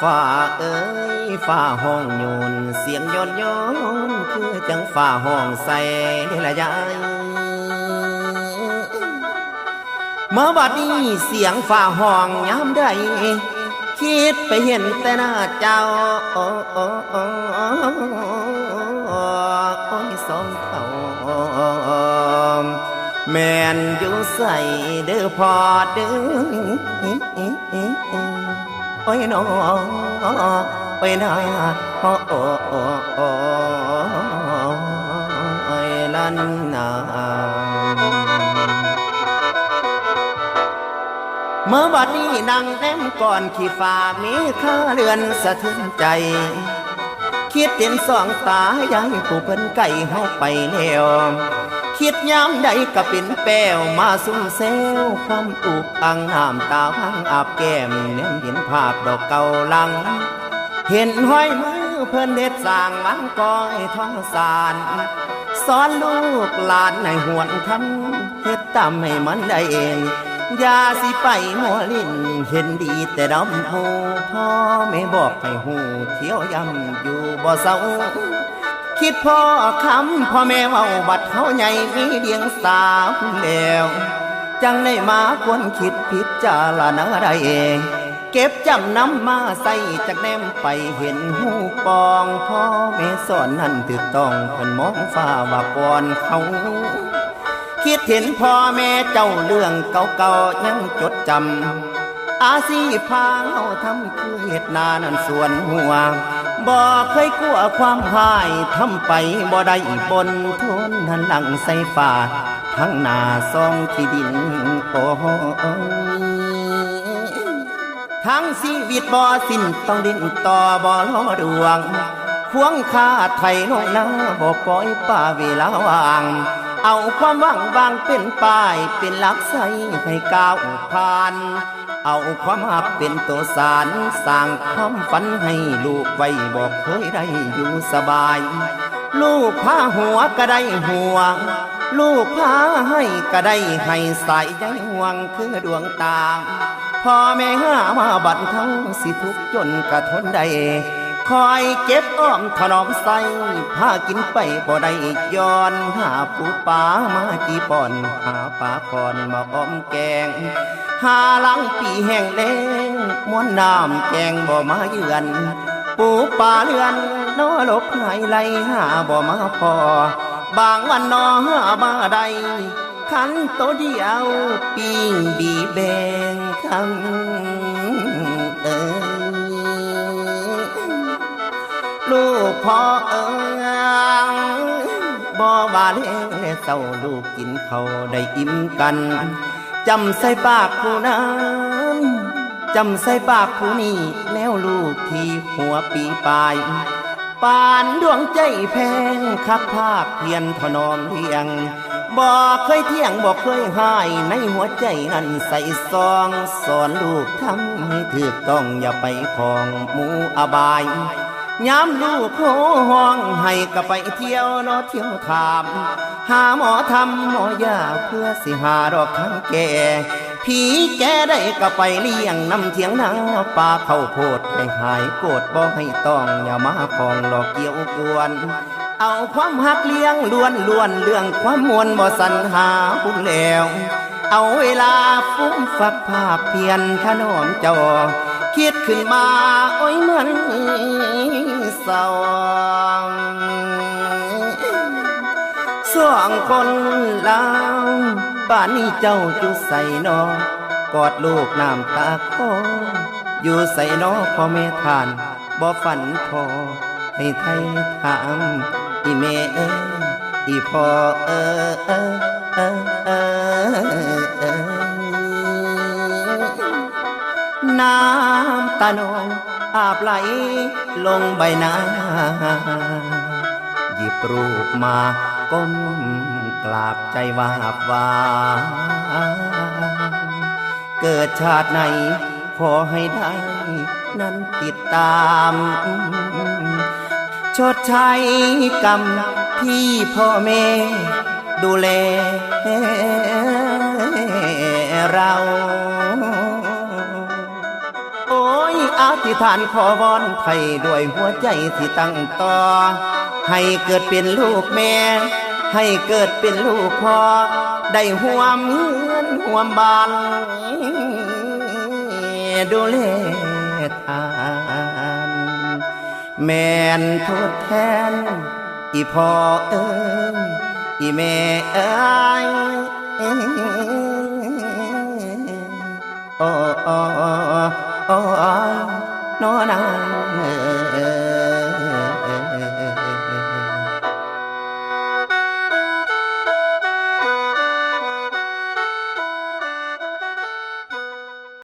ฟ้าเอ้ยฟ้าห้องโยนเสียงย้อนย้อนคือจังฟ้าห้องใส่ละยายเมื่อบัดนี้เสียงฟ้าห้องยามใดคิดไปเห็นแต่หน้าเจ้าโอ้ยสองเท่าแม่นอยู่ใส่เด้อพอเด้อโอ้ยน้องโอ้ยนาโอ้ยลันนาเมื่อบัดนี้นั่งแนมก่อนขี้ฟ้ามีข้าเรือนสะเทือนใจคิดเห็นสองตายายผู้เพิ่นไก่เฮาไปแล้วคิดย้ำใดก็เป็นแป้วมาซุ่มเซลความอุกอังน้ำตาพังอาบแก้มเน้นเห็นภาพดอกเก่าลังเห็นห้อยมือเพิ่นเด็ดสร้างมันก้อยท้องสารสอนลูกหลานในหวนทำเฮ็ดตามให้มันได้เองอย่าสิไปมัวลิ้นเห็นดีแต่ดำหูพ่อไม่บอกให้หูเที่ยวยำอยู่บ่เศร้าคิดพ่อคำพ่อแม่เว้าบัดเขาใหญ่มีเดียงสาวแล้วจังได้มาควรคิดพิจารณาได้เองเก็บจำนำมาใส่จากแนมไปเห็นหูปองพ่อแม่สอนนั่นถูกต้องเพิ่นมองฟ้าว่าก่อนเขาคิดเห็นพ่อแม่เจ้าเรื่องเก่าๆยังจดจำอาชีพพาเขาทำคือเฮ็ดนานั่นส่วนหัวบ่เคยกลัวความหายทำไปบ่ได้บนทนหันหลังใส่ฟ้าทั้งหน้าซองที่ดินโอ้ทั้งชีวิตบ่สิ้นต้องดิ้นต่อบ่รอดวงควงคาไทยลงนาบ่ปล่อยป่าเวลาว่างเอาความหวังวางเป็นป้ายเป็นหลักใส่ให้ก้าวผ่านเอาความหักเป็นตัวสารสร้างความฝันให้ลูกไว้บอกเคยได้อยู่สบายลูกพาหัวก็ได้หัวลูกพาให้ก็ได้ให้ใส่ใจห่วงคือดวงตาพ่อแม่หามาบัดทั้งสิทุกจนกระทนได้คอยเก็บอ้อมถนอมใส่พากินไปบ่ได้ย้อนหาปูปลามากี่ป่อนหาปลาก่อนมาอ้อมแกงหาหลังปีแห้งแล้งม้วนน้ำแกงบ่มาเยือนปูปลาเลือนนอลกหายไหลหาบ่มาพอบางวันนอหามาได้ขันโตเดียวปิ้งบีแบงคำลูกพ่อบ่ว่าเลี้ยงและเศร้าลูกกินเขาได้อิ่มกันจำใส่ปากผู้นั้นจำใส่ปากผู้นี้แล้วลูกที่หัวปีปลายปานดวงใจแพงคักภาคเพียนถนอมเลี้ยงบ่เคยเที่ยงบ่เคยหายในหัวใจนั้นใส่ซองสอนลูกทำให้ถูกต้องอย่าไปของหมู่อบายยามลูกโหห้องให้ก็ไปเที่ยวนอเที่ยวถามหาหมอทำหมอยาเพื่อสิหาดอกทั้งแก่ผีแกได้ก็ไปเลี้ยงน้ำเถียงนาป่าเข้าโพดให้หายโกรธบ่ให้ต้องอย่ามาพองหลอกเกี่ยวกวนเอาความหักเลี้ยงล้วนเรื่องความมวลบ่สัญหาพุ่นแล้วเอาเวลาฟุ้งฝักภาพเพียนถนอมเจ้าคิดขึ้นมาโอ้ยมันเศร้าสองคนลาวบ้านนี้เจ้าอยู่ใส่นอกอดลูกน้ำตาคออยู่ใส่นอพ่อแม่ทานบ่ฝันพอให้ไทยถามอีแม่อีพ่อน้ำตาหนองอาบไหลลงใบหน้าหยิบรูปมาก้มกราบใจวาบวาเกิดชาติไหนขอให้ได้นั้นติดตามชดใช้กรรมที่พ่อแม่ดูแลเราโอ้ยอ ธิษฐานขอวอนไทยด้วยหัวใจที่ตั้งต่อให้เกิดเป็นลูกแม่ให้เกิดเป็นลูกพ่อได้ห่วมเงินห่วมบานดูแลทานแม่นทดแทนอีพ่อเอ้ยอีแม่เอ้ยโอ้โอ้โอ้นอนาง